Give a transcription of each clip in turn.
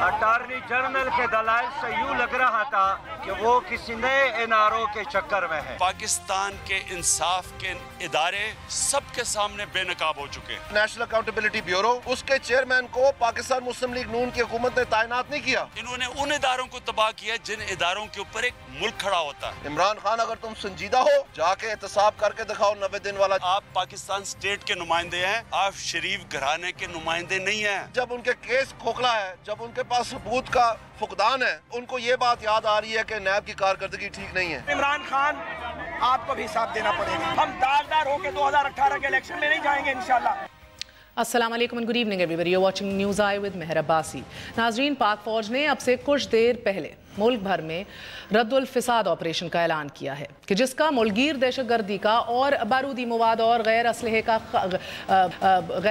Attorney general के दलाइल से यूं लग रहा था कि वो किसी नए एनआरओ के चक्कर में है। पाकिस्तान के इंसाफ के इदारे सबके सामने बेनकाब हो चुके हैं। नेशनल अकाउंटेबिलिटी ब्यूरो, उसके चेयरमैन को पाकिस्तान मुस्लिम लीग नून की हुकूमत ने तैनात नहीं किया। इन्होंने उन इदारों को तबाह किया जिन इदारों के ऊपर एक मुल्क खड़ा होता है। इमरान खान, अगर तुम संजीदा हो, जाके एहतसाब करके दिखाओ 90 दिन वाला। आप पाकिस्तान स्टेट के नुमाइंदे हैं, आप शरीफ घराने के नुमाइंदे नहीं हैं। जब उनके केस खोखला है, जब उनके पास सबूत का फुकदान है, उनको ये बात याद आ रही है कि नैब की कारकर्दगी ठीक नहीं है। इमरान खान, आपको भी हिसाब देना पड़ेगा। हम दारदार होकर 2018 के इलेक्शन में नहीं जाएंगे इंशाल्लाह। अस्सलाम वालेकुम and good evening everybody, you watching news I with Mehar Abbasi. नाजरीन, पाक फौज ने अब से कुछ देर पहले मुल्क भर में रद्दुल फिसाद ऑपरेशन का ऐलान किया है कि जिसका मुल्कीर दहशतगर्दी का और बारूदी मवाद और गैर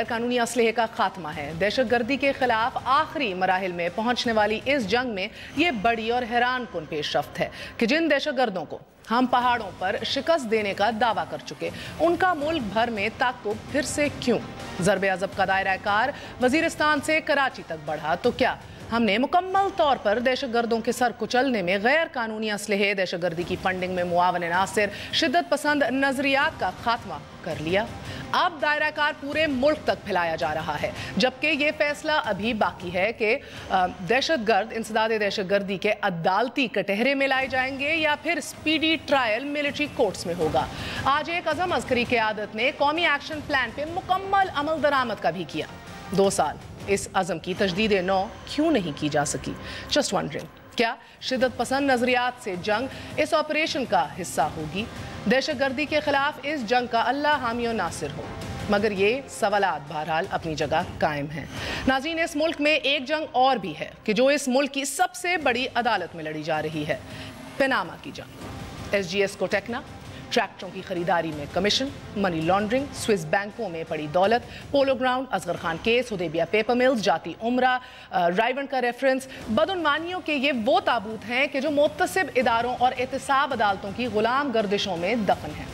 कानूनी असलहे का खात्मा है। दहशतगर्दी के खिलाफ आखिरी मराहिल में पहुंचने वाली इस जंग में ये बड़ी और हैरान कुन पेशरफ्त है कि जिन दहशतगर्दों को हम पहाड़ों पर शिकस्त देने का दावा कर चुके, उनका मुल्क भर में ताक़ुब फिर से क्यों? ज़रबे अज़ब का दायरा कार वज़ीरिस्तान से कराची तक बढ़ा तो क्या हमने मुकम्मल तौर पर दहशतगर्दों के सर कुचलने में गैर कानूनी असलहे, दहशतगर्दी की फंडिंग में मुआवन नासिर, शिद्दत पसंद नजरियात का खात्मा कर लिया? अब दायरा कार पूरे मुल्क तक फैलाया जा रहा है, जबकि ये फैसला अभी बाकी है कि दहशतगर्द इंसदाद दहशतगर्दी के अदालती कटहरे में लाए जाएंगे या फिर स्पीडी ट्रायल मिलिट्री कोर्ट्स में होगा। आज एक अज़म अस्करी क़यादत ने कौमी एक्शन प्लान पे मुकम्मल अमल दरामद का भी किया। 2 साल इस अज़म की तजदीद नौ क्यों नहीं की जा सकी? जस्ट वंडरिंग, क्या शिद्दत पसंद नजरियात से जंग इस ऑपरेशन का हिस्सा होगी? दहशतगर्दी के खिलाफ इस जंग का अल्लाह हामी और नासिर हो? मगर ये सवालात बहरहाल अपनी जगह कायम हैं। नाज़रीन, इस मुल्क में एक जंग और भी है कि जो इस मुल्क की सबसे बड़ी अदालत में लड़ी जा रही है, पनामा की जंग। SGS को टेकना, ट्रैक्टरों की खरीदारी में कमीशन, मनी लॉन्ड्रिंग, स्विस बैंकों में पड़ी दौलत, polo ground, Asghar Khan case, Hudaibiya paper mills, Jati Umra, Raiwan का रेफरेंस, बदउनवानियों के ये वो ताबूत हैं कि जो मुत्तसिब इदारों और एहतसाब अदालतों की गुलाम गर्दिशों में दफन हैं।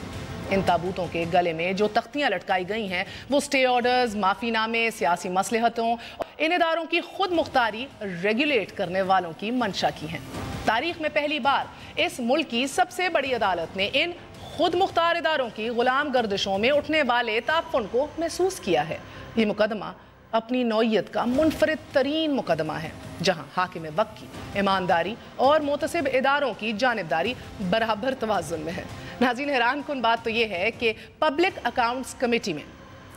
इन ताबूतों के गले में जो तख्तियां लटकाई गई हैं वो स्टे ऑर्डर्स, माफीनामे, सियासी मसलहतों, इन इदारों की खुद मुख्तारी रेगुलेट करने वालों की मंशा की हैं। तारीख में पहली बार इस मुल्क की सबसे बड़ी अदालत ने इन खुद मुख्तार इदारों की गुलाम गर्दिशों में उठने वाले ताफुन को महसूस किया है। ये मुकदमा अपनी नौइयत का मुनफरिद तरीन मुकदमा है, जहां हाकिम वक्त की ईमानदारी और मुतसिब इदारों की जानिबदारी बराबर तवाज़ुन में है। नाज़रीन, हैरान कुन बात तो ये है कि पब्लिक अकाउंट्स कमेटी में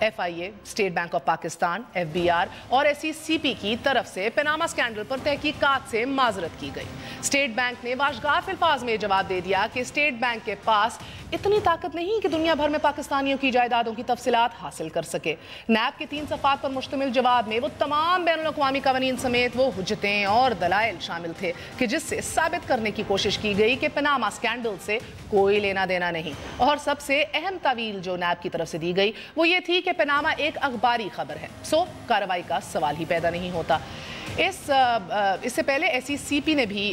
FIA, state bank of Pakistan, FBR और SECP की तरफ से पनामा स्कैंडल पर तहकीकात से माजरत की गई। स्टेट बैंक ने वाशगाफ अल्फाज में जवाब दे दिया कि स्टेट बैंक के पास इतनी ताकत नहीं कि दुनिया भर में पाकिस्तानियों की जायदादों की तफसीलात हासिल कर सके। नैब के 3 सफ़ात पर मुश्तमिल जवाब में वो तमाम बैनुल-अक़वामी कवानीन समेत वो हुज्जतें और दलाइल शामिल थे कि जिससे साबित करने की कोशिश की गई कि पनामा स्कैंडल से कोई लेना देना नहीं। और सबसे अहम तावील जो नैब की तरफ से दी गई वो ये थी कि पनामा एक अखबारी खबर है, सो कार्रवाई का सवाल ही पैदा नहीं होता। इससे पहले SECP ने भी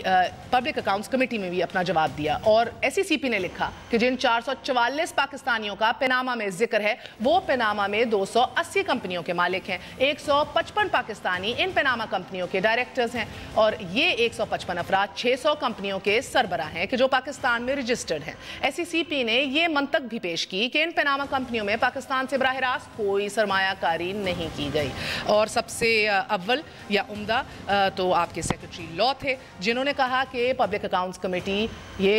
पब्लिक अकाउंट्स कमेटी में भी अपना जवाब दिया और SECP ने लिखा कि जिन 444 पाकिस्तानियों का पनामा में जिक्र है वो पनामा में 280 कंपनियों के मालिक हैं। 155 पाकिस्तानी इन पनामा कंपनियों के डायरेक्टर्स हैं और ये 155 अफराद 600 कंपनियों के सरबराह हैं कि जो पाकिस्तान में रजिस्टर्ड हैं। SECP ने ये मंतक भी पेश की कि इन पनामा कंपनियों में पाकिस्तान से बराह रास्त कोई सरमायाकारी नहीं की गई। और सबसे अव्वल या तो आपके सेक्रेटरी लॉ थे, जिन्होंने कहा कि पब्लिक अकाउंट्स कमेटी ये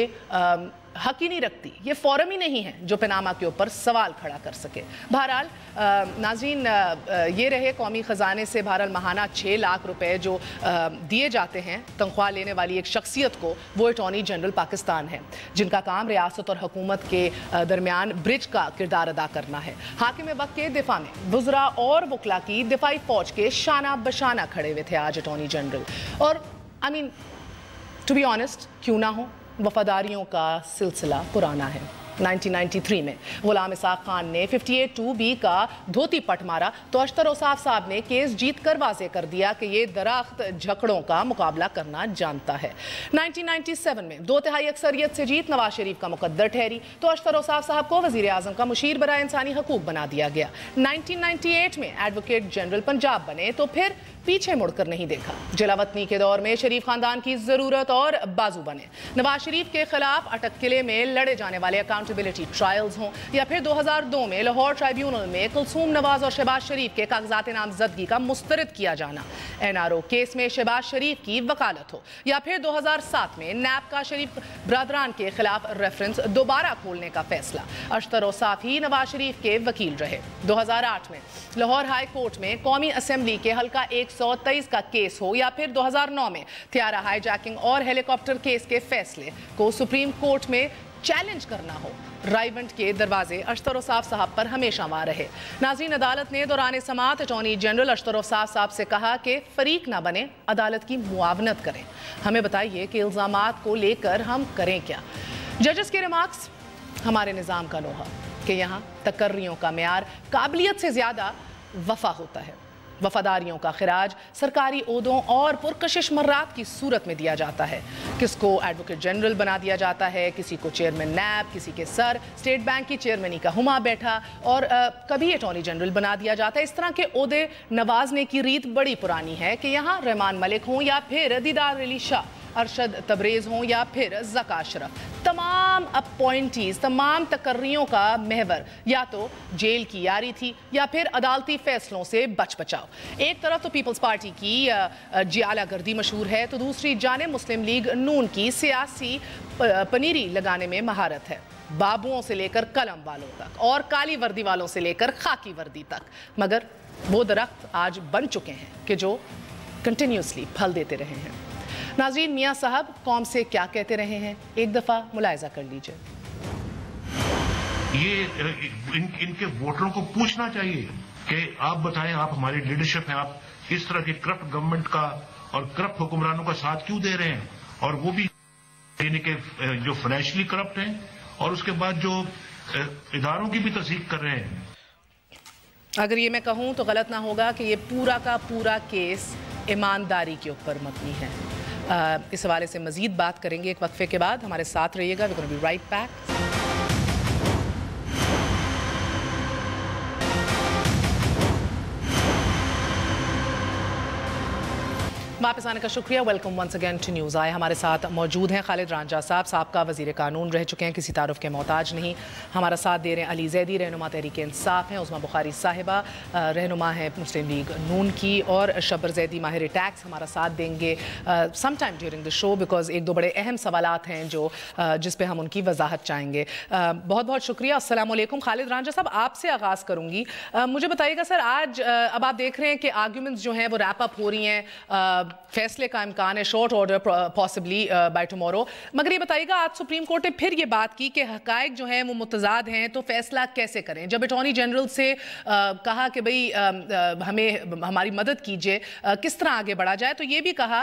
हक ही नहीं रखती, ये फोरम ही नहीं है जो पनामा के ऊपर सवाल खड़ा कर सके। बहरहाल नाज़रीन, ये रहे कौमी ख़जाने से बहरहाल माहाना 6 लाख रुपए जो दिए जाते हैं तनख्वाह लेने वाली एक शख्सियत को, वो अटॉर्नी जनरल पाकिस्तान है, जिनका काम रियासत और हुकूमत के दरमियान ब्रिज का किरदार अदा करना है। हाकिम वक्त के दिफा में वुज़रा और वकला की दिफाई फौज के शाना बशाना खड़े हुए थे आज अटॉर्नी जनरल। और I mean to be honest, क्यों ना हो, वफादारियों का सिलसिला पुराना है। 1993 में गुलाम इसाक खान ने 58(2)B का धोती पट मारा तो अशतर औसाफ साहब ने केस जीत कर वाज़े कर दिया कि ये दरख्त झगड़ों का मुकाबला करना जानता है। 1997 में 2/3 अक्सरियत से जीत नवाज शरीफ का मुकद्दर ठहरी तो अशतर औसाफ साहब को वज़ीर आज़म का मुशीर बराए इंसानी हकूक बना दिया गया। 1998 में एडवोकेट जनरल पंजाब बने तो फिर पीछे मुड़कर नहीं देखा। जलावतनी के दौर में शरीफ खानदान की जरूरत और बाजू बने। नवाज शरीफ के खिलाफ अटक किले में लड़े जाने वाले अकाउंटेबिलिटी ट्रायल्स हों या फिर 2002 में लाहौर ट्राइब्यूनल में कुलसूम नवाज और शहबाज शरीफ के कागजात नामजदगी का मुस्तरद किया जाना, NRO केस में शहबाज शरीफ की वकालत हो या फिर 2007 में नैब का शरीफ ब्रादरान के खिलाफ रेफरेंस दोबारा खोलने का फैसला। अशतर औसाफ ही नवाज शरीफ के वकील रहे। 2008 में लाहौर हाई कोर्ट में कौमी असम्बली के हल्का 123 का केस हो या फिर 2009 में थियारा हाईजैकिंग और हेलीकॉप्टर केस के फैसले को सुप्रीम कोर्ट में चैलेंज करना हो, रायवंट के दरवाजे अशतर औसाफ साहब पर हमेशा वार रहे। नाज़रीन, अदालत ने दौरान समाअत अटॉर्नी जनरल अशतर औसाफ साहब से कहा कि फरीक ना बने, अदालत की मुआवनत करें। हमें बताइए कि इल्ज़ामात को लेकर हम करें क्या। जजेस के रिमार्क्स हमारे निज़ाम का लोहा कि यहाँ तकर्रियों का मेयार काबिलियत से ज़्यादा वफा होता है। वफादारियों का खिराज सरकारी ओहदों और पुरकशिश मर्रात की सूरत में दिया जाता है। किसको एडवोकेट जनरल बना दिया जाता है, किसी को चेयरमैन नैब, किसी के सर स्टेट बैंक की चेयरमैनी का हुमा बैठा और कभी अटॉर्नी जनरल बना दिया जाता है। इस तरह के ओहदे नवाजने की रीत बड़ी पुरानी है कि यहाँ रहमान मलिक हों या फिर दीदार अली शाह, अरशद तबरेज़ हों या फिर ज़का अशरफ, तमाम अपॉइंटीज़, तमाम तकर्रियों का महवर या तो जेल की यारी थी या फिर अदालती फैसलों से बच बचाओ। एक तरफ तो पीपल्स पार्टी की जियाला गर्दी मशहूर है तो दूसरी जानिब मुस्लिम लीग नून की सियासी पनीरी लगाने में महारत है, बाबुओं से लेकर कलम वालों तक और काली वर्दी वालों से लेकर खाकी वर्दी तक। मगर वो दरख्त आज बन चुके हैं कि जो कंटिन्यूसली फल देते रहे हैं। नाज़रीन, मियाँ साहब कौम से क्या कहते रहे हैं, एक दफ़ा मुलायजा कर लीजिए। ये इनके वोटरों को पूछना चाहिए कि आप बताएं, आप हमारी लीडरशिप हैं, आप इस तरह की करप्ट गवर्नमेंट का और करप्ट हुक्मरानों का साथ क्यों दे रहे हैं, और वो भी इनके जो फाइनेंशियली करप्ट हैं और उसके बाद जो इदारों की भी तस्दीक कर रहे हैं। अगर ये मैं कहूँ तो गलत ना होगा कि ये पूरा का पूरा केस ईमानदारी के ऊपर मबनी है। इस हवाले से मजीद बात करेंगे एक वक्फे के बाद। हमारे साथ रहिएगा। We gonna be right back. वापस आने का शुक्रिया। Welcome once again to news I. हमारे साथ मौजूद हैं खालिद रांझा साहब, साबका वज़ीर कानून रह चुके हैं, किसी तारुफ के मोहताज नहीं। हमारा साथ दे रहे हैं अली ज़ैदी, रहनुमा तहरीक इंसाफ हैं, उस्मा बुखारी साहिबा रहनुमा है मुस्लिम लीग नून की, और शब्बर ज़ैदी माहिर टैक्स हमारा साथ देंगे some time during the show, because एक दो बड़े अहम सवालात हैं जो जिस पे हम उनकी वजाहत चाहेंगे। बहुत बहुत शुक्रिया। अस्सलाम वालेकुम। खालिद रांझा साहब, आपसे आगाज़ करूँगी। मुझे बताइएगा सर, आज अब आप देख रहे हैं कि आर्ग्यूमेंट्स जो हैं वो रैप अप हो रही हैं, फैसले का इम्कान है, short order possibly by tomorrow, मगर ये बताइएगा आज सुप्रीम कोर्ट ने फिर ये बात की कि हकायक जो हैं वो मुतजाद हैं तो फैसला कैसे करें। जब अटॉर्नी जनरल से कहा कि भाई हमें हमारी मदद कीजिए, किस तरह आगे बढ़ा जाए, तो ये भी कहा,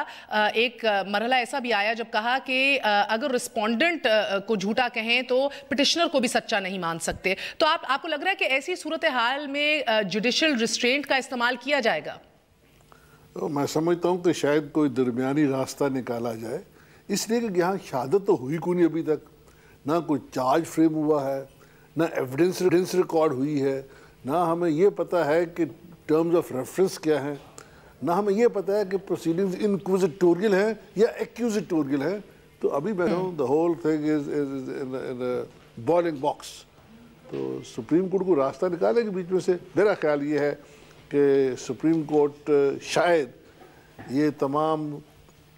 एक मरहला ऐसा भी आया जब कहा कि अगर रिस्पोंडेंट को झूठा कहें तो पिटिशनर को भी सच्चा नहीं मान सकते। तो आपको लग रहा है कि ऐसी सूरत हाल में जुडिशल रिस्ट्रेंट का इस्तेमाल किया जाएगा? तो मैं समझता हूँ कि शायद कोई दरमियानी रास्ता निकाला जाए, इसलिए कि यहाँ शहादत तो हुई कोई नहीं अभी तक, ना कोई चार्ज फ्रेम हुआ है, ना एविडेंस रिकॉर्ड हुई है, ना हमें ये पता है कि टर्म्स ऑफ रेफरेंस क्या हैं, ना हमें ये पता है कि प्रोसीडिंग्स इनक्विजिटोरियल हैं या एक्यूजिटोरियल हैं। तो अभी मैं कहूँ the whole thing is in boiling box. तो सुप्रीम कोर्ट को रास्ता निकालेगी बीच में से। मेरा ख्याल ये है कि सुप्रीम कोर्ट शायद ये तमाम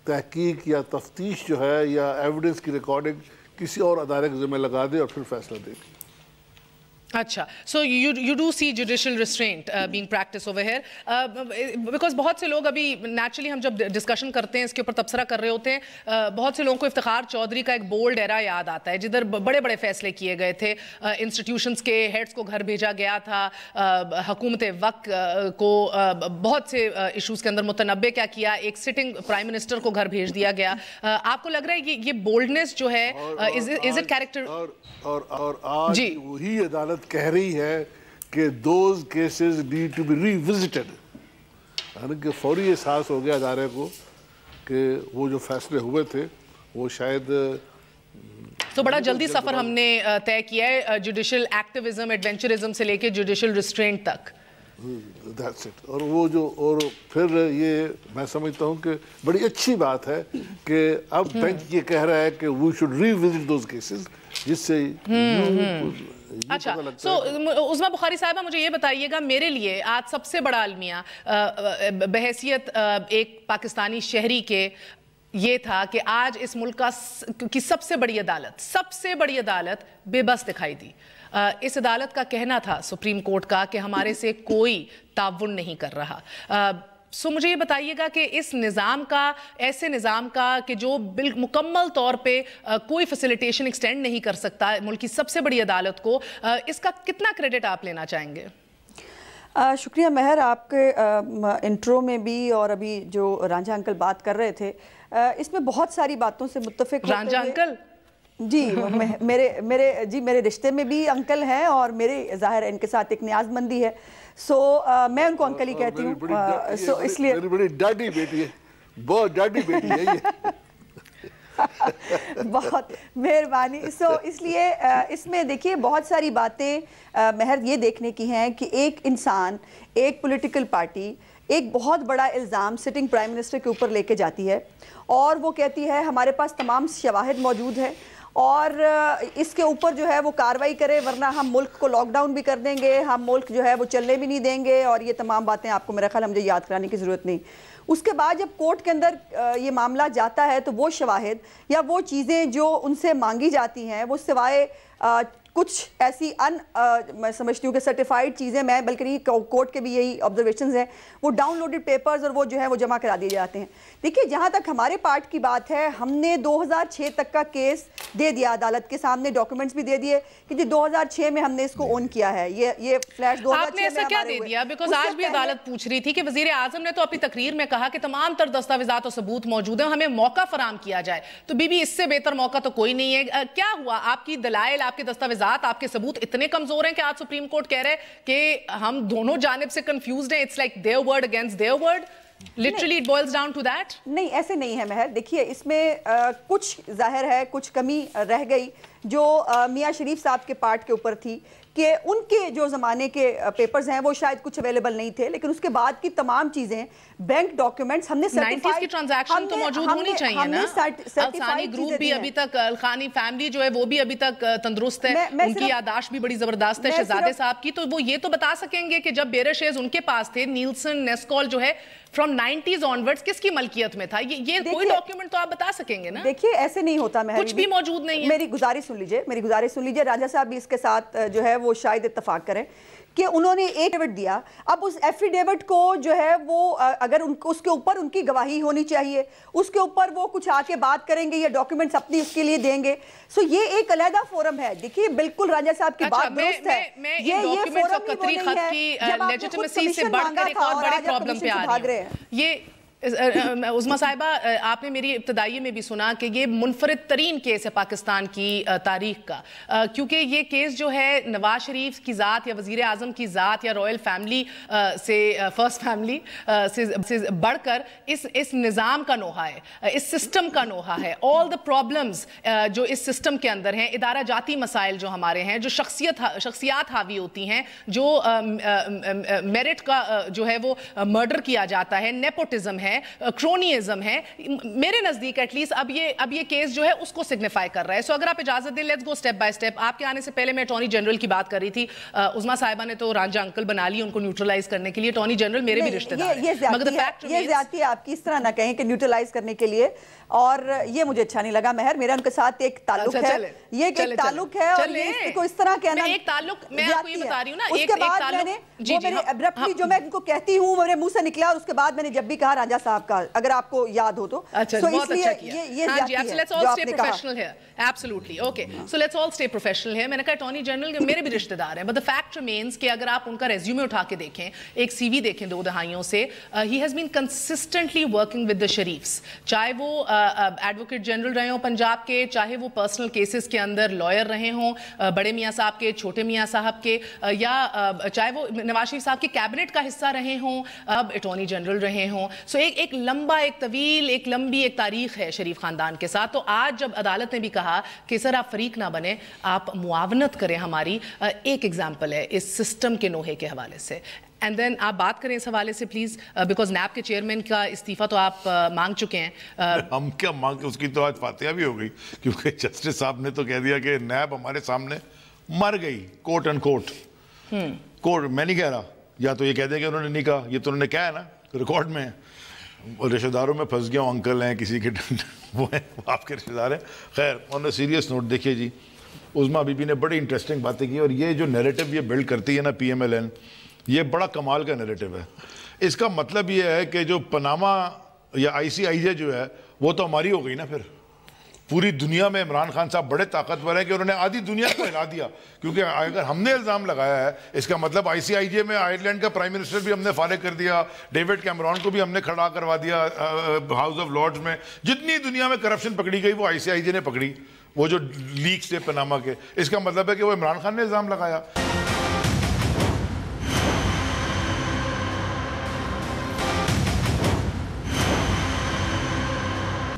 तहकीक या तफ्तीश जो है या एविडेंस की रिकॉर्डिंग किसी और अदारे के ज़िम्मे लगा दे और फिर फैसला देगी। अच्छा, so you do see judicial restraint being practiced over here because बहुत से लोग अभी naturally हम जब discussion करते हैं इसके ऊपर तबसरा कर रहे होते हैं, बहुत से लोगों को इफ्तिखार चौधरी का एक बोल्ड एरा याद आता है जिधर बड़े बड़े फैसले किए गए थे, इंस्टीट्यूशंस के हेड्स को घर भेजा गया था, हुकूमत वक्त को बहुत से इश्यूज के अंदर मुतनब्बे क्या किया, एक सिटिंग प्राइम मिनिस्टर को घर भेज दिया गया. आपको लग रहा है कि ये बोल्डनेस जो है इज इट कैरेक्टर और आज वही अदालत कह रही है कि those cases need to be revisited. यानी कि फौरी एहसास हो गया अदारे को कि वो जो फैसले हुए थे वो शायद तो बड़ा जल्दी सफर हमने तय किया है जुडिशियल एक्टिविज्म एडवेंचरिज्म से लेके जुडिशियल रिस्ट्रेंट तक. That's it. और वो जो और फिर ये मैं समझता हूँ कि बड़ी अच्छी बात है कि अब बेंच ये कह रहा है कि we should revisit those cases जिससे अच्छा. सो उस्मा बुखारी साहिबा मुझे ये बताइएगा, मेरे लिए आज सबसे बड़ा अलमिया बहैसियत एक पाकिस्तानी शहरी के ये था कि आज इस मुल्क की सबसे बड़ी अदालत बेबस दिखाई दी. इस अदालत का कहना था सुप्रीम कोर्ट का कि हमारे से कोई ताउन नहीं कर रहा. सो मुझे ये बताइएगा कि इस निज़ाम का, ऐसे निज़ाम का कि जो मुकम्मल तौर पे कोई फैसिलिटेशन एक्सटेंड नहीं कर सकता मुल्क की सबसे बड़ी अदालत को, इसका कितना क्रेडिट आप लेना चाहेंगे? शुक्रिया महर, आपके इंट्रो में भी और अभी जो रांझा अंकल बात कर रहे थे इसमें बहुत सारी बातों से मुत्तफिक होते हैं. रांझा अंकल जी मेरे रिश्ते में भी अंकल हैं और मेरे ज़ाहिर है इनके साथ एक न्याज़मंदी है. सो मैं उनको अंकल ही कहती हूँ. सो इसलिए मेरी बड़ी डाडी बेटी है, बहुत डाडी बेटी है ये. बहुत मेहरबानी. सो इसलिए इसमें देखिए बहुत सारी बातें महर ये देखने की हैं कि एक इंसान, एक पॉलिटिकल पार्टी एक बहुत बड़ा इल्ज़ाम सिटिंग प्राइम मिनिस्टर के ऊपर लेके जाती है और वो कहती है हमारे पास तमाम शवाहिद मौजूद हैं और इसके ऊपर जो है वो कार्रवाई करे वरना हम मुल्क को लॉकडाउन भी कर देंगे, हम मुल्क जो है वो चलने भी नहीं देंगे और ये तमाम बातें आपको मेरा ख्याल मुझे याद कराने की ज़रूरत नहीं. उसके बाद जब कोर्ट के अंदर ये मामला जाता है तो वो शवाहिद या वो चीज़ें जो उनसे मांगी जाती हैं वो सिवाय कुछ ऐसी मैं समझती हूँ कि सर्टिफाइड चीज़ें, मैं बल्कि कोर्ट के भी यही ऑब्जर्वेशंस हैं, वो डाउनलोडेड पेपर्स और वो जो है वो जमा करा दिए जाते हैं. देखिए जहाँ तक हमारे पार्ट की बात है, हमने 2006 तक का केस दे दिया अदालत के सामने, डॉक्यूमेंट्स भी दे दिए कि जी 2006 में हमने इसको ओन किया है. ये फ्लैश 2006 आपने ऐसा क्या दे दिया? बिकॉज आज भी अदालत पूछ रही थी कि वजीर आजम ने तो अपनी तकरीर में कहा कि तमाम तर दस्तावेजात और सबूत मौजूद हैं, हमें मौका फराम किया जाए. तो बीबी इससे बेहतर मौका तो कोई नहीं है. क्या हुआ? आपकी दलाइल, आपके दस्तावेजात, आपके सबूत इतने कमजोर हैं कि आज सुप्रीम कोर्ट कह रहे हैं कि हम दोनों जानिब से कंफ्यूज्ड हैं. It's like their word against their word. Literally it boils down to that. नहीं, ऐसे नहीं है महर. देखिए इसमें कुछ जाहिर है कुछ कमी रह गई जो मियां शरीफ साहब के पार्ट के ऊपर थी कि उनके जो ज़माने के पेपर्स हैं वो शायद कुछ अवेलेबल नहीं थे, लेकिन उसके बाद की तमाम चीज़ें, बैंक डॉक्यूमेंट्स हमने सर्टिफाइड की ट्रांजैक्शन तो मौजूद होनी चाहिए ना. अल्खानी ग्रुप भी अभी तक, अल्खानी फैमिली जो है वो भी अभी तक तंदुरुस्त है, उनकी यादाश्त भी बड़ी ज़बरदस्त है शहजादे साहब की. तो वो ये तो बता सकेंगे कि जब बेयर शेयर्स उनके पास थे, नीलसन नेस्कॉल जो है फ्रॉम 90s ऑनवर्ड्स किसकी मलकियत में था? ये कोई डॉक्यूमेंट तो आप बता सकेंगे ना. देखिए ऐसे नहीं होता, कुछ भी मौजूद नहीं है. मेरी गुजारिश सुन लीजिए. राजा साहब भी इसके साथ जो है वो शायद इत्तफाक करें कि उन्होंने एक एफिडेविट दिया. अब उस एफिडेविट को जो है वो अगर उसके ऊपर उनकी गवाही होनी चाहिए, उसके ऊपर वो कुछ आके बात करेंगे या डॉक्यूमेंट्स अपनी उसके लिए देंगे. सो ये एक अलहदा फोरम है. देखिए बिल्कुल राजा साहब की बात दुरुस्त है. ये फोरम कतरी खत की लेजिटिमेसी से बढ़कर एक और बड़े प्रॉब्लम पे आ रहे हैं. ये उस्मा साहिबा, आपने मेरी इब्तदाई में भी सुना कि ये मुनफरिद तरीन केस है पाकिस्तान की तारीख का, क्योंकि ये केस जो है नवाज शरीफ की ज़ात या वज़ीर आज़म की ज़ात या रॉयल फैमिली से, फर्स्ट फैमिली से बढ़कर इस निज़ाम का नोहा है, इस सिस्टम का नोहा है. ऑल द प्रॉब्लम्स जो इस सिस्टम के अंदर हैं, इदारा जाती मसाइल जो हमारे हैं, जो शख्सियात हावी होती हैं, जो मेरिट का जो है वो मर्डर किया जाता है, नेपोटिज्म है, ہے, کرونیزم ہے. میرے نزدیک ایٹ لیسٹ اب یہ کیس جو ہے اس کو سگنیفائی کر رہا ہے. سو اگر آپ اجازت دیں, let's go step by step. آپ کے آنے سے پہلے میں اٹارنی جنرل کی بات کر رہی تھی. عظمیٰ صاحبہ نے تو رانجھا انکل بنا لی ان کو نیوٹرلائز کرنے کے لیے. اٹارنی جنرل میرے بھی رشتہ دار ہیں, مگر یہ زیادتی آپ کی اس طرح نہ کہیں کہ نیوٹرلائز کرنے کے لیے, اور یہ مجھے اچھا نہیں لگا. مہر, میرا ان کے ساتھ ایک تعلق ہے, یہ ایک تعلق ہے, اور اس کو اس طرح کہنا ایک تعلق, میں آپ کو یہ بتا رہی ہوں نا, اس کے بعد میں نے وہ میرے ابرپٹلی جو میں ان کو کہتی ہوں میرے منہ سے نکلا, اور اس کے بعد میں نے جب بھی کہا رانجھا صاحب کا, اگر آپ کو یاد ہو تو. اچھا, بہت اچھا کیا. ہاں جی, let's all stay professional here. Absolutely okay, so let's all stay professional here. میں نے کہا اٹارنی جنرل میرے بھی رشتہ دار ہیں, بٹ دی فیکٹ ریمینز کہ اگر آپ ان کا ریزیومے اٹھا کے دیکھیں, ایک سی وی دیکھیں 2 دہائیوں سے, he has been consistently working with the Sharifs, چاہے وہ ایڈوکیٹ جنرل رہے ہوں پنجاب کے, چاہے وہ پرسنل کیسز کے اندر لائر رہے ہوں, بڑے میاں صاحب کے, چھوٹے میاں صاحب کے, یا چاہے وہ نواز شریف صاحب کے کیبنٹ کا حصہ رہے ہوں, اب اٹارنی جنرل رہے ہوں. سو ایک لمبا, ایک طویل, ایک لمبی ایک تاریخ ہے شریف خاندان کے ساتھ. تو آج جب عدالت نے بھی کہا کہ سر آپ فریق نہ بنیں, آپ معاونت کریں ہماری, ایک ایگزامپل ہے اس سسٹم کے نوحے کے حوالے سے. اینڈ دین آپ بات کریں اس حوالے سے پلیز, بیکاز نیب کے چیئرمین کا استعفیٰ تو آپ مانگ چکے ہیں. ہم کیا مانگ, اس کی تو آج فاتحہ بھی ہو گئی, کیونکہ جسٹس صاحب نے تو کہہ دیا کہ نیب ہمارے سامنے مر گئی, کوٹ اینڈ کوٹ. کوٹ میں نہیں کہہ رہا, یا تو یہ کہہ دیں کہ انہوں نے نہیں کہا, یہ تو انہوں نے کہا ہے نا, ریکارڈ میں ہے. رشتہ داروں میں پھنس گیا ہوں, انکل ہیں کسی کے, وہ ہیں آپ کے رشتہ دار ہیں. خیر, آن اے سیریس نوٹ دیکھیے جی, عظمیٰ بی بی نے بڑی انٹرسٹنگ باتیں کی, اور یہ جو نیریٹو یہ بلڈ کرتی ہے نا پی ایم ایل این, یہ بڑا کمال کا نیریٹو ہے. اس کا مطلب یہ ہے کہ جو پناما یا آئی سی آئی جے جو ہے وہ تو ہماری ہو گئی نا. پھر پوری دنیا میں عمران خان صاحب بڑے طاقتور ہیں کہ انہوں نے آدھی دنیا کو ہلا دیا, کیونکہ اگر ہم نے الزام لگایا ہے, اس کا مطلب آئی سی آئی جے میں آئرلینڈ کا پرائم منسٹر بھی ہم نے فارغ کر دیا, ڈیوڈ کیمرون کو بھی ہم نے کھڑا کروا دیا ہاؤس آف لارڈز میں. جتنی دنیا میں کرپشن پکڑی گئی وہ آئی سی آئی جے نے پکڑی, وہ جو لیکس تھے پناما کے. اس کا مطلب ہے کہ وہ عمران خان نے الزام لگایا.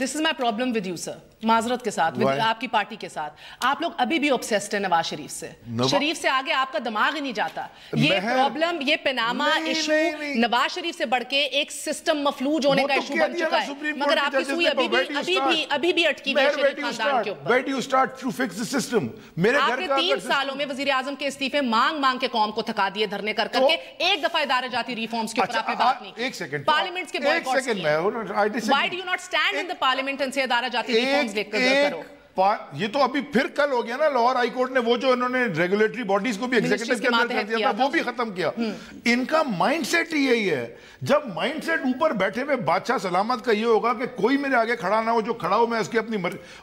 This is my problem with you, sir. معذرت کے ساتھ, آپ کی پارٹی کے ساتھ. آپ لوگ ابھی بھی obsessed ہیں نواز شریف سے. شریف سے آگے آپ کا دماغ ہی نہیں جاتا. یہ پرابلم, یہ پناما ایشو نواز شریف سے بڑھ کے ایک سسٹم مفلوج ہونے کا ایشو بن چکا ہے, مگر آپ کی سوئی ابھی بھی اٹکی ہوئی ہے شریف خاندان کے اوپر. Where do you start to fix the system? آپ نے 3 سالوں میں وزیر اعظم کے استعفے مانگ کے قوم کو تھکا دیے, دھرنے کر کے. ایک دفعہ ادارہ جاتی ریفارمز کے اوپر آپ نے بات نہیں. ایک سیکنڈ, پارلیمنٹس کے بائیکاٹس کی. Why do you not stand in the parliament and say ادارہ جاتی ریفارمز لے کر کرو؟ یہ تو ابھی پھر کل ہو گیا نا, لاہور ہائی کورٹ نے وہ جو انہوں نے ریگولیٹری باڈیز کو بھی ایگزیکٹو کے اندر کر دیا تھا وہ بھی ختم کیا. ان کا مائنڈ سیٹ ہی یہی ہے. جب مائنڈ سیٹ اوپر بیٹھے ہوئے بادشاہ سلامت کا یہ ہوگا کہ کوئی میرے آگے کھڑا نہ ہو, جو کھڑا ہو میں اس کی اپنی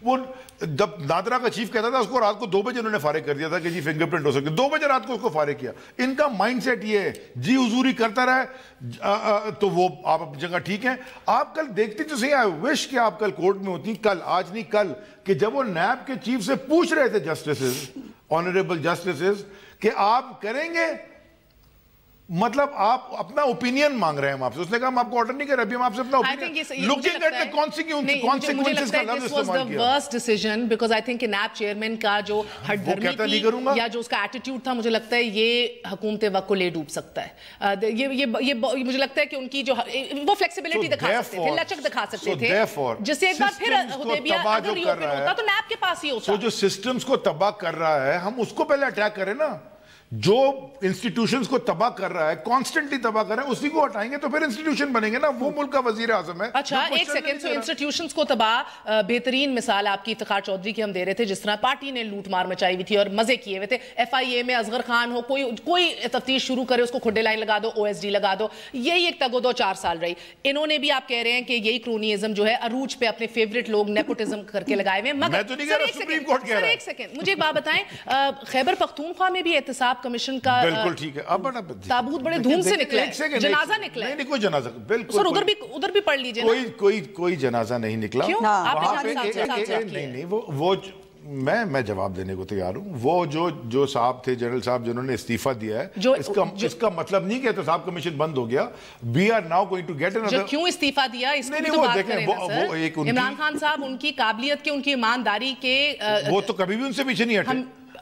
وہ جب نادرا کا چیف کہتا تھا اس کو رات کو 2 بجے انہوں نے فارغ کر دیا تھا کہ جی فنگر پرنٹ ہو سکتے, 2 بجے رات کو اس کو فارغ کیا. ان کا مائنڈ سیٹ یہ ہے جی حضوری کرتا رہے تو وہ آپ اپنی جگہ ٹھیک ہیں. آپ کل دیکھتی تو صحیح, آئی وش کہ آپ کل کورٹ میں ہوتی, کل, آج نہیں کل, کہ جب وہ نیب کے چیف سے پوچھ رہے تھے جسٹسز, آنریبل جسٹسز, کہ آپ کریں گے, مطلب آپ اپنا اوپینین مانگ رہے ہیں آپ سے. اس نے کہا ہم آپ کو آرڈر نہیں کر رہے, ابھی ہم آپ سے اپنا opinion looking at the consequences کا لفظ استعمال کیا. Worst decision, because I think کہ نیب چیئرمین کا جو ہٹ دھرمی کی یا جو اس کا ایٹیٹیوڈ تھا, مجھے لگتا ہے یہ حکومت وقت کو لے ڈوب سکتا ہے. یہ مجھے لگتا ہے کہ ان کی جو وہ فلیکسیبلٹی دکھا سکتے تھے, لچک دکھا سکتے تھے, جس سے ایک بار پھر حدیبیہ اگر ری اوپن ہوتا تو نیب کے پاس ہی ہوتا. جو سسٹمز کو تباہ کر رہا ہے, ہم اس کو پہلے اٹیک کریں نا. جو انسٹیٹیوشنز کو تباہ کر رہا ہے, کانسٹنٹلی تباہ کر رہا ہے, اسی کو ہٹائیں گے تو پھر انسٹیٹیوشن بنیں گے نا. وہ ملک کا وزیر اعظم ہے. اچھا ایک سیکنڈ, سو انسٹیٹیوشنز کو تباہ, بہترین مثال آپ کی افتخار چودھری کی ہم دے رہے تھے, جس طرح پارٹی نے لوٹ مار مچائی ہوئی تھی اور مزے کیے ہوئے تھے. ایف آئی اے میں اصغر خان ہو, کوئی تفتیش شروع کرے, اس کو کھڈے لائن لگا دو, او ایس ڈی لگا دو. یہی ایک تگ و دو 4 سال رہی. انہوں نے بھی آپ کہہ رہے ہیں کہ یہی کرونیزم جو ہے عروج پہ اپنے فیوریٹ لوگ نیپوٹزم کر کے لگائے ہوئے. مگر ایک سیکنڈ مجھے ایک بات بتائیں, خیبر پختونخوا میں بھی احتساب کمیشن کا بالکل ٹھیک ہے, اب تابوت بڑے دھوم سے نکلا ہے, جنازہ نکلا ہے. نہیں کوئی جنازہ, بالکل سر ادھر بھی پڑھ لیجئے نا. کوئی جنازہ نہیں نکلا. کیوں؟ آپ نے نہیں, وہ میں جواب دینے کو تیار ہوں. وہ جو صاحب تھے, جنرل صاحب, جنہوں نے استعفیٰ دیا ہے, اس کا مطلب نہیں کہ احتساب کمیشن بند ہو گیا. We are now going to get another. کیوں استعفیٰ دیا اس کو تو بات کریں نا سر. عمران خان صاحب ان کی قابلیت کے, ان کی ایمانداری کے, وہ تو کبھی بھی ان سے پیچھے نہیں ہٹے.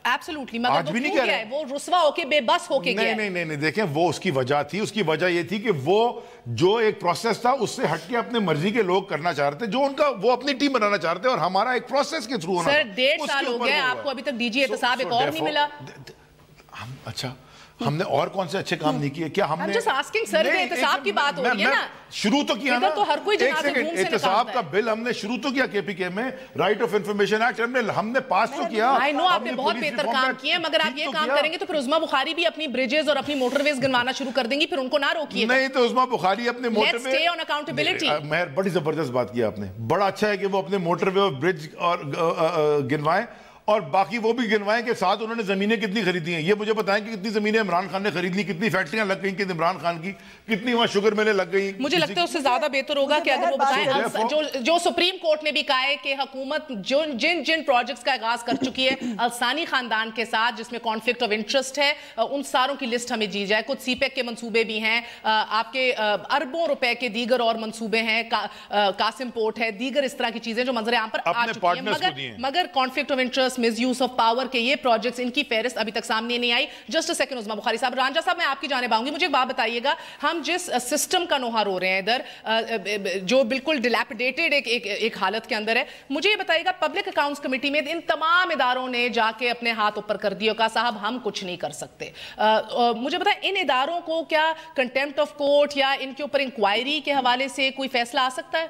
Absolutely, مگر وہ کیوں گیا ہے؟ وہ رسوا ہو کے بے بس ہو کے گیا ہے. نہیں دیکھیں وہ اس کی وجہ تھی. اس کی وجہ یہ تھی کہ وہ جو ایک پروسیس تھا اس سے ہٹ کے اپنے مرضی کے لوگ کرنا چاہتے جو ان کا وہ اپنی ٹیم بنانا چاہتے اور ہمارا ایک پروسیس کے تھرو ہونا. سر 1.5 سال ہو گیا آپ کو ابھی تک ڈی جی احتساب ایک اور نہیں ملا. اچھا ہم نے اور کون سے اچھے کام نہیں کیے کیا ہم نے just asking sir کہ احتساب کی بات ہو رہی ہے نا شروع تو کیا نا. تو ہر کوئی جنازہ گھوم سے احتساب کا بل ہم نے شروع تو کیا کے پی کے میں رائٹ آف انفارمیشن ایکٹ ہم نے پاس تو کیا. I know آپ نے بہت بہتر کام کیے مگر آپ یہ کام کریں گے تو پھر عظمیٰ بخاری بھی اپنی بریجز اور اپنی موٹر ویز گنوانا شروع کر دیں گی پھر ان کو نہ روکیے. نہیں تو عظمیٰ بخاری اپنے motor way let's stay on accountability. مہر بڑی زبردست بات کی آپ نے. بڑا اچھا ہے کہ وہ اپنے موٹر وے اور برج اور گنوائیں اور باقی وہ بھی گنوائیں کہ ساتھ انہوں نے زمینیں کتنی خریدی ہیں. یہ مجھے بتائیں کہ کتنی زمینیں عمران خان نے خرید لی, کتنی فیکٹریاں لگ گئیں کہ عمران خان کی, کتنی وہاں شوگر ملیں لگ گئی. مجھے لگتا ہے اس سے زیادہ بہتر ہوگا کہ اگر وہ بتائیں جو سپریم کورٹ نے بھی کہا ہے کہ حکومت جن پروجیکٹس کا آغاز کر چکی ہے الثانی خاندان کے ساتھ جس میں کانفلکٹ آف انٹرسٹ ہے ان ساروں کی لسٹ ہمیں دی جائے. کچھ سی پیک کے منصوبے بھی ہیں, آپ کے اربوں روپے کے دیگر اور منصوبے ہیں, قاسم پورٹ ہے, دیگر اس طرح کی چیزیں جو منظر عام پر آ چکی ہیں مگر conflict of interest, miss use of power کے یہ پروجیکٹس ان کی فہرست ابھی تک سامنے نہیں آئی. جسٹ اے سیکنڈ عظمیٰ بخاری صاحب. رانجھا صاحب میں آپ کی جانب آؤں گی. مجھے ایک بات بتائیے گا, ہم جس سسٹم کا نوحہ رو رہے ہیں ادھر جو بالکل ڈیلیپیڈیٹڈ ایک حالت کے اندر ہے, مجھے یہ بتائیے گا پبلک اکاؤنٹس کمیٹی میں ان تمام اداروں نے جا کے اپنے ہاتھ اوپر کر دیے اور کہا صاحب ہم کچھ نہیں کر سکتے. مجھے بتائیں ان اداروں کو کیا کنٹیمپٹ آف کورٹ یا ان کے اوپر انکوائری کے حوالے سے کوئی فیصلہ آ سکتا ہے؟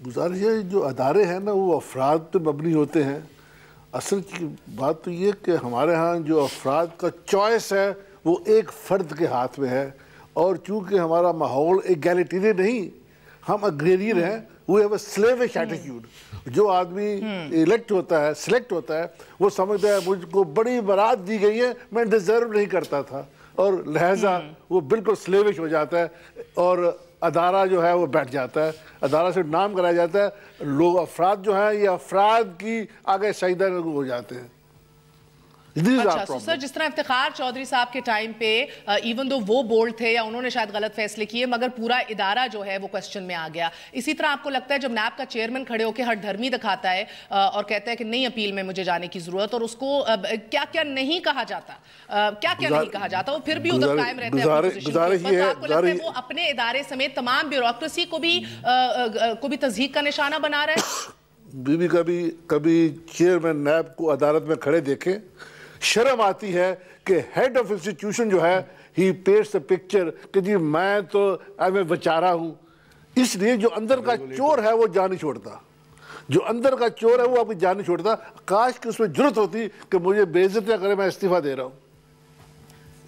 گزارش ہے جو ادارے ہیں نا وہ افراد پہ مبنی ہوتے ہیں. اصل کی بات تو یہ کہ ہمارے ہاں جو افراد کا چوائس ہے وہ ایک فرد کے ہاتھ میں ہے اور چونکہ ہمارا ماحول ایگیلیٹیرین نہیں, ہم اگریرین ہیں. we have a slavish attitude. جو آدمی الیکٹ ہوتا ہے سلیکٹ ہوتا ہے وہ سمجھتا ہے مجھ کو بڑی برات دی گئی ہے میں ڈیزرو نہیں کرتا تھا اور لہٰذا وہ بالکل سلیوش ہو جاتا ہے اور ادارہ جو ہے وہ بیٹھ جاتا ہے. ادارہ سے نام کرایا جاتا ہے. لوگ افراد جو ہیں یہ افراد کی آگے سجدہ ہو جاتے ہیں. اچھا سر جس طرح افتخار چودھری صاحب کے ٹائم پہ ایون دو وہ بولڈ تھے یا انہوں نے شاید غلط فیصلے کیے مگر پورا ادارہ جو ہے وہ کوسچن میں آ گیا. اسی طرح آپ کو لگتا ہے جب نیب کا چیئرمین کھڑے ہو کے ہر دھرمی دکھاتا ہے اور کہتا ہے کہ نہیں اپیل میں مجھے جانے کی ضرورت اور اس کو کیا کیا نہیں کہا جاتا, کیا کیا نہیں کہا جاتا, وہ پھر بھی ادھر قائم رہتے ہیں اپنی پوزیشن پر. آپ کو لگتا ہے وہ اپنے ادارے سمیت تمام بیوروکریسی کو بھی تضحیک کا نشانہ بنا رہا ہے؟ کبھی چیئرمین نیب کو عدالت میں کھڑے دیکھیں شرم آتی ہے کہ ہیڈ آف انسٹیٹیوشن جو ہے ہی پیٹس اے پکچر کہ جی میں تو میں بیچارہ ہوں. اس لیے جو اندر کا چور ہے وہ جان نہیں چھوڑتا, جو اندر کا چور ہے وہ آپ کی جان نہیں چھوڑتا. کاش کہ اس میں جرت ہوتی کہ مجھے بے عزت نہ کرے میں استعفیٰ دے رہا ہوں.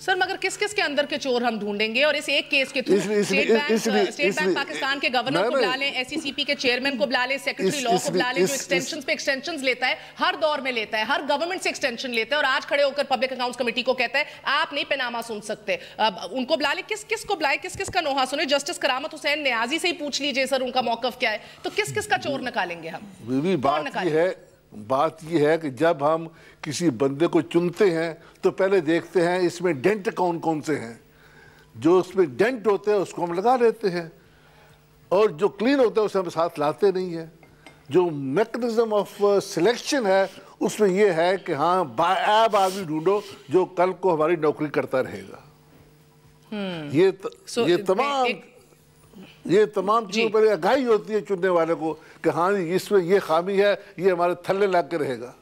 سر مگر کس کے اندر کے چور ہم ڈھونڈیں گے اور اس ایک کیس کے تھرو اسٹیٹ بینک پاکستان کے گورنر کو بلا لیں, ایس ای سی پی کے چیئرمین کو بلا لیں, سیکرٹری لا کو بلا لیں جو ایکسٹینشنز پہ ایکسٹینشنز لیتا ہے, ہر دور میں لیتا ہے, ہر گورنمنٹ سے ایکسٹینشن لیتا ہے اور آج کھڑے ہو کر پبلک اکاؤنٹس کمیٹی کو کہتا ہے آپ نہیں پیناما سن سکتے. ان کو بلا لیں, کس کو بلائے, کس کا نوحہ سنیں. جسٹس کرامت حسین نیازی سے ہی پوچھ لیجئے سر ان کا موقف کیا ہے. تو کس کا چور نکالیں گے ہم؟ بات یہ ہے کہ جب ہم کسی بندے کو چنتے ہیں تو پہلے دیکھتے ہیں اس میں ڈینٹ کون سے ہیں. جو اس میں ڈینٹ ہوتے ہیں اس کو ہم لگا لیتے ہیں اور جو کلین ہوتا ہے اسے ہم ساتھ لاتے نہیں ہیں. جو میکنزم آف سلیکشن ہے اس میں یہ ہے کہ ہاں باعیب آدمی ڈھونڈو جو کل کو ہماری نوکری کرتا رہے گا. یہ تمام چیزوں پر آگاہی ہوتی ہے چننے والے کو کہ ہاں اس میں یہ خامی ہے, یہ ہمارے تھلے لگ کے رہے گا.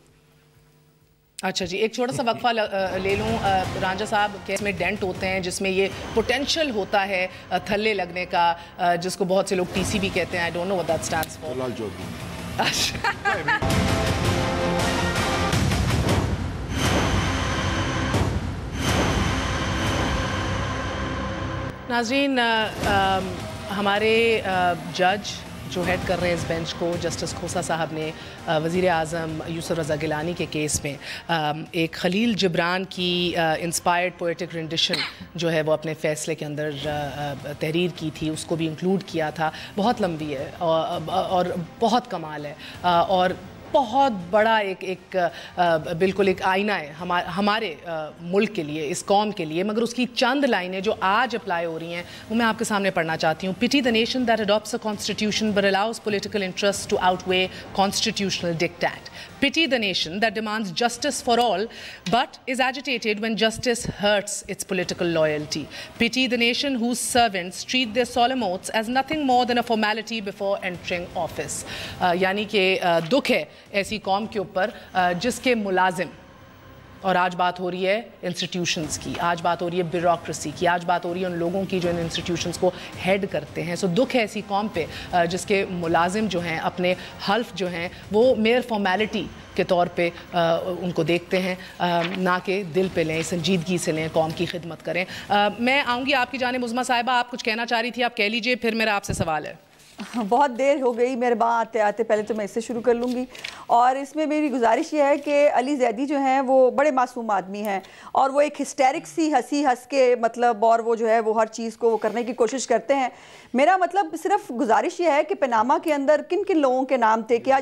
اچھا جی ایک چھوٹا سا وقفہ لے لوں. رانجھا صاحب کیس میں ڈینٹ ہوتے ہیں جس میں یہ پوٹینشل ہوتا ہے تھلے لگنے کا جس کو بہت سے لوگ ٹی سی بھی کہتے ہیں. I don't know what that stands for. ناظرین ہمارے جج جو ہیڈ کر رہے ہیں اس بینچ کو جسٹس کھوسا صاحب نے وزیر اعظم یوسف رضا گیلانی کے کیس میں ایک خلیل جبران کی انسپائرڈ پوئٹک رینڈیشن جو ہے وہ اپنے فیصلے کے اندر تحریر کی تھی, اس کو بھی انکلوڈ کیا تھا. بہت لمبی ہے اور بہت کمال ہے اور بہت بڑا ایک بالکل ایک آئینہ ہے ہمارے ملک کے لیے, اس قوم کے لیے. مگر اس کی چند لائنیں جو آج اپلائی ہو رہی ہیں وہ میں آپ کے سامنے پڑھنا چاہتی ہوں. Pity the nation that adopts a constitution but allows political interests to outweigh constitutional diktat. Pity the nation that demands justice for all but is agitated when justice hurts its political loyalty. Pity the nation whose servants treat their solemn oaths as nothing more than a formality before entering office. यानी कि दुख है ऐसी कौम के ऊपर जिसके मुलाजिम, और आज बात हो रही है इंस्टीट्यूशंस की, आज बात हो रही है ब्यूरोक्रेसी की, आज बात हो रही है उन लोगों की जो इन इंस्टीट्यूशंस को हेड करते हैं. सो दुख है ऐसी कौम पे जिसके मुलाजिम जो हैं अपने हल्फ जो हैं वो मेयर फॉर्मेलिटी के तौर पे उनको देखते हैं, ना कि दिल पे लें, संजीदगी से लें, कौम की खिदमत करें. मैं आऊँगी आपकी जानिब. उज़्मा साहिबा, आप कुछ कहना चाह रही थी, आप कह लीजिए, फिर मेरा आपसे सवाल है. बहुत देर हो गई मेरे वहाँ आते आते, पहले तो मैं इससे शुरू कर लूँगी. और इसमें मेरी गुजारिश ये है कि अली ज़ैदी जो हैं वो बड़े मासूम आदमी हैं और वो एक हिस्टेरिक सी हंसी हंस के मतलब, और वो जो है वो हर चीज़ को वो करने की कोशिश करते हैं. मेरा मतलब सिर्फ गुजारिश ये है कि पनामा के अंदर किन किन लोगों के नाम थे. क्या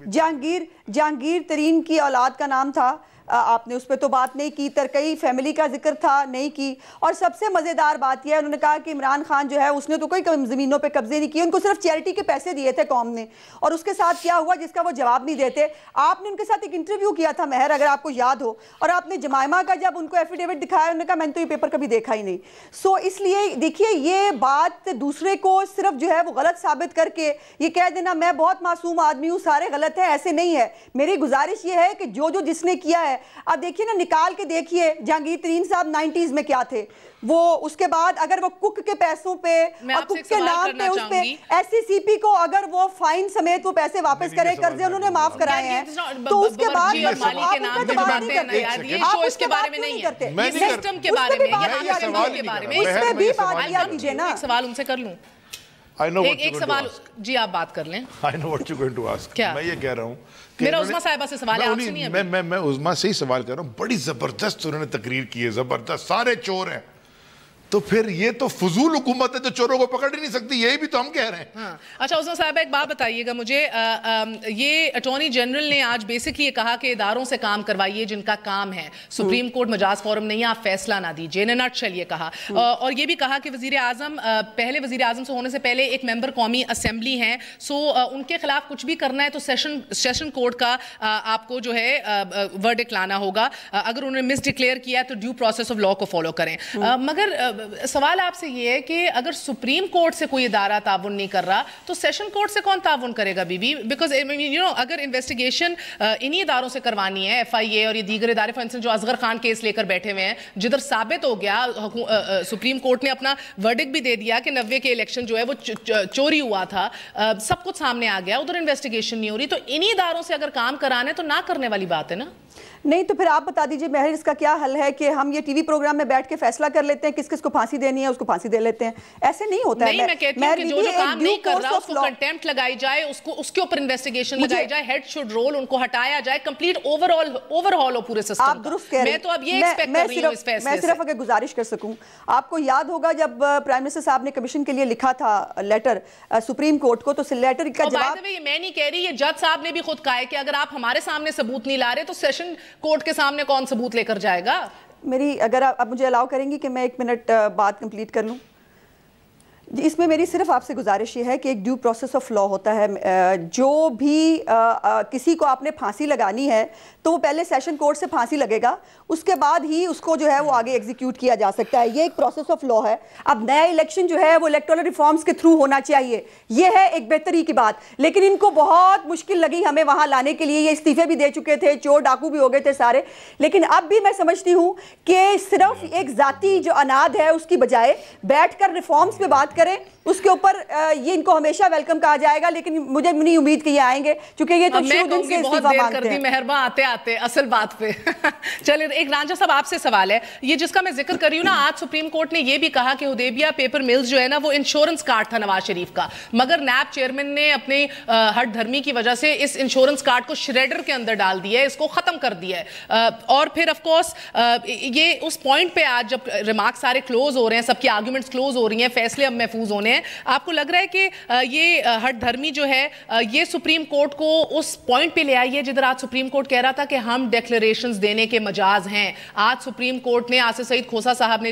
जहांगीर तरीन की औलाद का नाम था, आपने उस पर तो बात नहीं की. तरकई फैमिली का जिक्र था, नहीं की. और सबसे मज़ेदार बात यह है, उन्होंने कहा कि इमरान खान जो है उसने तो कोई ज़मीनों पे कब्जे नहीं किए, उनको सिर्फ चैरिटी के पैसे दिए थे कौम ने. और उसके साथ क्या हुआ जिसका वो जवाब नहीं देते. आपने उनके साथ एक इंटरव्यू किया था महर, अगर आपको याद हो, और आपने जमाइमा का जब उनको एफिडेविट दिखाया उन्होंने कहा मैंने तो ये पेपर कभी देखा ही नहीं. सो इसलिए देखिए, ये बात दूसरे को सिर्फ जो है वो गलत साबित करके ये कह देना मैं बहुत मासूम आदमी हूँ, सारे गलत हैं, ऐसे नहीं है. मेरी गुजारिश ये है कि जो जिसने किया है, अब देखिए ना, निकाल के देखिए जहांगीर तरीन साहब 90s में क्या थे वो. उसके बाद अगर वो कुक के पैसों पे और कुक के नाम पे उस पे एससीसीपी को अगर वो फाइन समेत वो पैसे वापस करे, कर्जे उन्होंने माफ कराए हैं, तो उसके बाद इसके बारे में नहीं है, सिस्टम के बारे में, के बारे में इसमें भी बात किया कीजिए ना. एक सवाल उनसे कर लूं. एक सवाल जी, आप बात कर लें. I know what you're going to ask. क्या? मैं ये कह रहा हूँ मेरा उज़्मा साहिबा से सवाल है, आपसे नहीं है. मैं उज़्मा से ही सवाल कर रहा हूँ. बड़ी जबरदस्त उन्होंने तकरीर की है, जबरदस्त. सारे चोर हैं, तो फिर ये तो फजूल हुकूमत है जो चोरों को पकड़ ही नहीं सकती, यही भी तो हम कह रहे हैं. हाँ. अच्छा उज़्मा साहिबा, एक बात बताइएगा मुझे, ये अटॉर्नी जनरल ने आज बेसिकली ये कहा कि इदारों से काम करवाइए जिनका काम है, सुप्रीम कोर्ट मजाज फोरम नहीं है, आप फैसला ना दीजिए, इन नटशेल ये कहा. और ये भी कहा कि वजीर आजम, पहले वजीर आजम से होने से पहले एक मेंबर कौमी असम्बली हैं, सो उनके खिलाफ कुछ भी करना है तो सेशन कोर्ट का आपको जो है वर्डिक्ट लाना होगा. अगर उन्होंने मिस डिक्लेयर किया तो ड्यू प्रोसेस ऑफ लॉ को फॉलो करें. मगर सवाल आपसे ये है कि अगर सुप्रीम कोर्ट से कोई इदारा ताउन नहीं कर रहा तो सेशन कोर्ट से कौन ताउन करेगा बीबी? बिकॉज यू नो, अगर इन्वेस्टिगेशन इन्हीं इदारों से करवानी है, FIA और ये दीगर इदारे, फॉर इंस्टेंस जो असगर खान केस लेकर बैठे हुए हैं, जिधर साबित हो गया, सुप्रीम कोर्ट ने अपना वर्डिक्ट भी दे दिया कि 90 के इलेक्शन जो है वो चोरी हुआ था, सब कुछ सामने आ गया, उधर इन्वेस्टिगेशन नहीं हो रही, तो इन्हीं इदारों से अगर काम कराने तो ना करने वाली बात है ना. नहीं तो फिर आप बता दीजिए महर, इसका क्या हल है कि हम ये टीवी प्रोग्राम में बैठ के फैसला कर लेते हैं किस किस को फांसी देनी है, उसको फांसी दे लेते हैं? ऐसे नहीं होता है. मैं कहती हूं कि जो काम नहीं कर रहा उसको कंटेम्प्ट लगाई जाए, उसके ऊपर इन्वेस्टिगेशन लगाई जाए, हेड शुड रोल, उनको हटाया जाए, कंप्लीट ओवरऑल हो पूरे सिस्टम. आप दुरुस्त कह रहे हैं. मैं तो अब ये एक्सपेक्ट कर रही हूं इस फैसले से. मैं सिर्फ अगर गुजारिश कर सकूं, आपको याद होगा जब प्राइम मिनिस्टर साहब ने कमीशन के लिए लिखा था लेटर सुप्रीम कोर्ट को, तो लेटर का जवाब, मैं नहीं कह रही, ये जज साहब ने भी खुद कहा है कि अगर आप हमारे सामने सबूत नहीं ला रहे तो सेशन कोर्ट के सामने कौन सबूत लेकर जाएगा? मेरी, अगर आप मुझे अलाउ करेंगी कि मैं 1 मिनट बात कंप्लीट कर लूं. इसमें मेरी सिर्फ आपसे गुजारिश ये है कि एक ड्यू प्रोसेस ऑफ लॉ होता है. जो भी किसी को आपने फांसी लगानी है तो वो पहले सेशन कोर्ट से फांसी लगेगा, उसके बाद ही उसको जो है वो आगे एग्जीक्यूट किया जा सकता है. ये एक प्रोसेस ऑफ लॉ है. अब नया इलेक्शन जो है वो इलेक्टोरल रिफॉर्म्स के थ्रू होना चाहिए, ये है एक बेहतरी की बात. लेकिन इनको बहुत मुश्किल लगी हमें वहां लाने के लिए. ये इस्तीफे भी दे चुके थे, चोर डाकू भी हो गए थे सारे. लेकिन अब भी मैं समझती हूँ कि सिर्फ एक जाती जो अनाद है उसकी बजाय बैठकर रिफॉर्म्स पे बात करें, उसके ऊपर ये इनको हमेशा वेलकम कहा जाएगा. लेकिन मुझे नहीं उम्मीद कि ये आएंगे, क्योंकि ये तो शुरू दिन से इस्तीफा मांगते हैं. मेहरबान आते असल बात पे. चलिए, एक रांझा साहब आपसे सवाल है, ये जिसका मैं जिक्र कर रही हूँ ना, आज सुप्रीम कोर्ट ने ये भी कहा कि हुदैबिया पेपर मिल्स जो है ना वो इंश्योरेंस कार्ड था नवाज शरीफ का, मगर नैब चेयरमैन ने अपने हट धर्मी की वजह से इस इंश्योरेंस कार्ड को श्रेडर के अंदर डाल दिया है, इसको खत्म कर दिया है. और फिर ऑफ कोर्स ये उस पॉइंट पे आज जब रिमार्क सारे क्लोज हो रहे हैं, सबकी आर्ग्यूमेंट्स क्लोज हो रही हैं, फैसले अब محفوظ ہونے ہیں. آپ کو لگ رہا ہے کہ یہ ہٹ دھرمی جو ہے یہ سپریم کورٹ کو اس پوائنٹ پہ لے آئی ہے جدھر آج سپریم کورٹ کہہ رہا تھا کہ ہم ڈیکلریشنز دینے کے مجاز ہیں. آج سپریم کورٹ نے آصف سعید کھوسا صاحب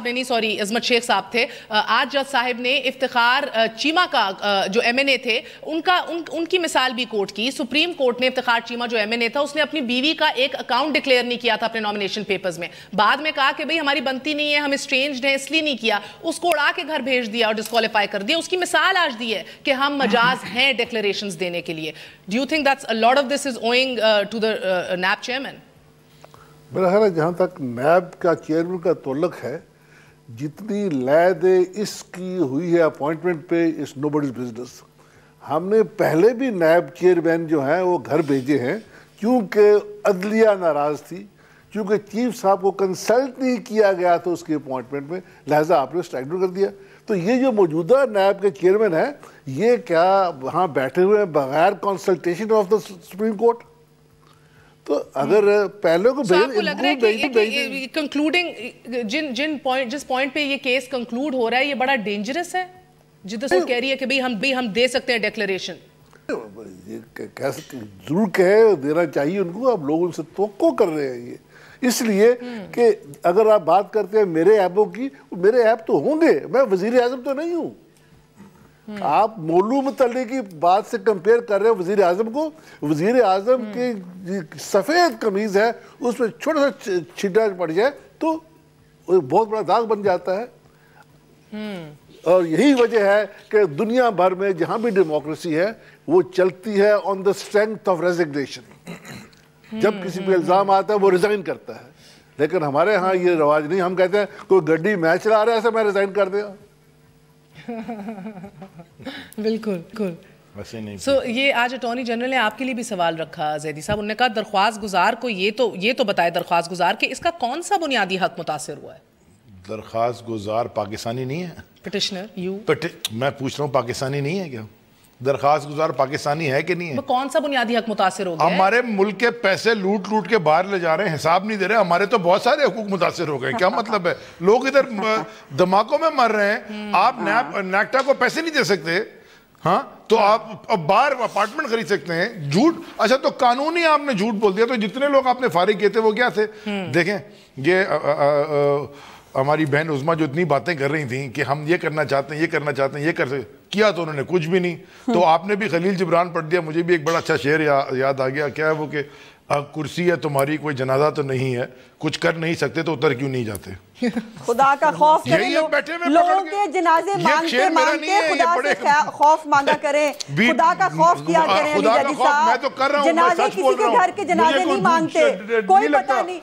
نے عظمت شیخ صاحب تھے, آج جج صاحب نے افتخار چیمہ کا جو ایم این اے تھے ان کی مثال بھی کوٹ کی. سپریم کورٹ نے افتخار چیمہ جو ایم این اے تھا اس نے اپنی بیوی کا ایک اکاؤنٹ ڈکلیئر نہیں کیا تھا اپنے نامینیشن پیپرز میں, بعد میں کہا کہ بھئی ہماری بنتی نہیں ہے, ہم اسٹرینجڈ ہیں اس لیے نہیں کیا, اس کو اڑا کے گھر بھیج دیا اور ڈسکوالیفائی کر دیا. اس کی مثال آج دی ہے کہ ہم مجاز ہیں ڈکلیریشنز دینے کے لیے. Do you think that's a lot of this is owing to the NAB chairman? میرا خیال ہے جہاں تک نیب کا چیئرمین کا تعلق ہے, جتنی لید اس کی ہوئی ہے اپوائنٹمنٹ پہ اس نو بڈیز بزنس. ہم نے پہلے بھی نیب چیئرمین جو ہیں وہ گھر بھیجے ہیں کیونکہ عدلیہ ناراض تھی, کیونکہ چیف صاحب کو کنسلٹ نہیں کیا گیا تھا اس کے اپوائنٹمنٹ میں, لہٰذا آپ نے اسٹرائک ڈاؤن کر دیا. تو یہ جو موجودہ نیب کے چیئرمین ہیں یہ کیا وہاں بیٹھے ہوئے ہیں بغیر consultation of the supreme court? تو اگر پہلے کو آپ کو لگ رہا ہے کہ کنکلوڈنگ جس پوائنٹ پہ یہ کیس کنکلوڈ ہو رہا ہے یہ بڑا ڈینجرس ہے, جدھر سے کہہ رہی ہے کہ بھئی ہم دے سکتے ہیں ڈیکلیریشن؟ ضرور کہے دینا چاہیے ان کو, اب لوگ ان سے توقع کر رہے ہیں یہ اس لیے کہ اگر آپ بات کرتے ہیں میرے ایبوں کی, میرے ایب تو ہوں گے, میں وزیر اعظم تو نہیں ہوں. آپ مولو متعلق کی بات سے کمپیئر کر رہے ہیں وزیر اعظم کو. وزیر اعظم کی سفید قمیض ہے اس میں چھوٹا سا چھٹا پڑ جائے تو بہت بڑا داغ بن جاتا ہے. اور یہی وجہ ہے کہ دنیا بھر میں جہاں بھی ڈیموکریسی ہے وہ چلتی ہے آن دا اسٹرینتھ آف ریزگنیشن. جب کسی پہ الزام آتا ہے وہ ریزائن کرتا ہے, لیکن ہمارے ہاں یہ رواج نہیں. ہم کہتے ہیں کوئی گڈی میں چلا رہا ہے ایسا میں ریزائن کر دیا. بالکل بالکل. سو یہ آج اٹارنی جنرل نے آپ کے لیے بھی سوال رکھا زیدی صاحب, انہوں نے کہا درخواست گزار کو یہ تو بتائے درخواست گزار کہ اس کا کون سا بنیادی حق متاثر ہوا ہے؟ درخواست گزار پاکستانی نہیں ہے. پٹیشنر میں پوچھ رہا ہوں پاکستانی نہیں ہے کیا؟ درخواست گزار پاکستانی ہے کہ نہیں ہے؟ کون سا بنیادی حق متاثر ہو گیا؟ ہمارے ملک کے پیسے لوٹ لوٹ کے باہر لے جا رہے ہیں, حساب نہیں دے رہے. ہمارے تو بہت سارے حقوق متاثر ہو گئے. کیا مطلب ہے؟ لوگ ادھر دھماکوں میں مر رہے ہیں, آپ نیکٹا کو پیسے نہیں دے سکتے, ہاں تو آپ اب باہر اپارٹمنٹ خرید سکتے ہیں. جھوٹ, اچھا تو قانونی آپ نے جھوٹ بول دیا. تو جتنے لوگ آپ نے فارغ کیے تھے وہ کیا تھے؟ دیکھیں یہ ہماری بہن عظمیٰ جو اتنی باتیں کر رہی تھیں کہ ہم یہ کرنا چاہتے ہیں, یہ کرنا چاہتے ہیں, یہ کر سکتے, کیا تو انہوں نے کچھ بھی نہیں. تو آپ نے بھی خلیل جبران پڑھ دیا. مجھے بھی ایک بڑا اچھا شعر یاد آ گیا. کیا ہے وہ کہ کرسی ہے تمہاری کوئی جنازہ تو نہیں ہے, کچھ کر نہیں سکتے تو اتر کیوں نہیں جاتے. خدا کا خوف کریں, لوگوں کے جنازے مانگتے مانگتے خدا سے خوف مانگا کریں, خدا کا خوف کیا کریں. علی جدی صاحب جنازے کسی کے گھر کے جنازے نہیں مانگتے, کوئی پتہ نہیں.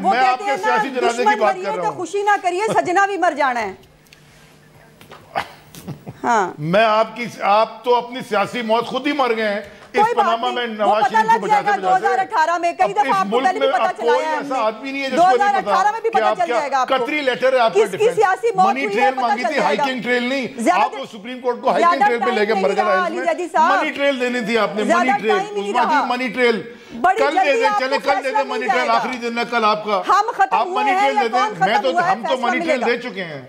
وہ کہتے ہیں نا دشمن مریے تو خوشی نہ کریے, سجنا بھی مر جانا ہے. ہاں میں آپ تو اپنی سیاسی موت خود ہی مر گئے ہیں. اس پاناما میں نواز شریف کو بچاتے 2018 میں کئی دفعہ آپ کو پہلے بھی پتا چلایا ہے. ایسا آدمی نہیں ہے جس کو نہیں پتا 2018 میں بھی پتا چل جائے گا آپ کو. قطری لیٹر ہے آپ کا کس کی سیاسی موت منی ٹریل مانگی تھی, ہائکنگ ٹریل نہیں. آپ کو سپریم کورٹ کو ہائکنگ ٹریل پہ لے کے مر گئے. منی ٹریل دینی تھی آپ نے, منی ٹریل. منی ٹریل کل دے دیں, چلے کل دے دیں منی ٹریل. آخری دن ہے کل آپ کا, آپ منی ٹریل دے دیں. ہم تو منی ٹریل دے چکے ہیں.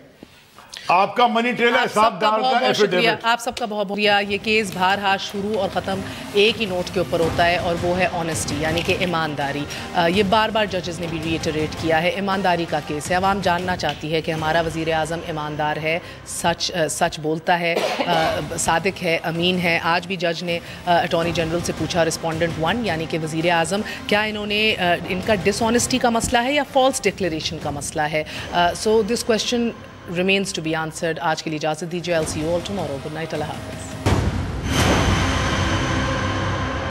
آپ کا منی ٹریل ہے صاحب دار کا ایفیڈیوٹ. آپ سب کا بہت شکریہ. یہ کیس بہرحال شروع اور ختم ایک ہی نوٹ کے اوپر ہوتا ہے اور وہ ہے آنیسٹی, یعنی کہ ایمانداری. یہ بار بار ججز نے بھی ریٹریٹ کیا ہے, ایمانداری کا کیس ہے. عوام جاننا چاہتی ہے کہ ہمارا وزیر اعظم ایماندار ہے, سچ بولتا ہے, صادق ہے, امین ہے. آج بھی جج نے اٹارنی جنرل سے پوچھا, رسپونڈنٹ 1 یعنی کہ وزیر اعظم, کیا انہوں نے ان کا ڈس آنیسٹی کا مسئلہ ہے یا فالس ڈکلیریشن کا مسئلہ ہے. سو دس question remains to be answered. آج کے لیے اجازت دیجیے. I'll see you all tomorrow. Good night. اللہ حافظ.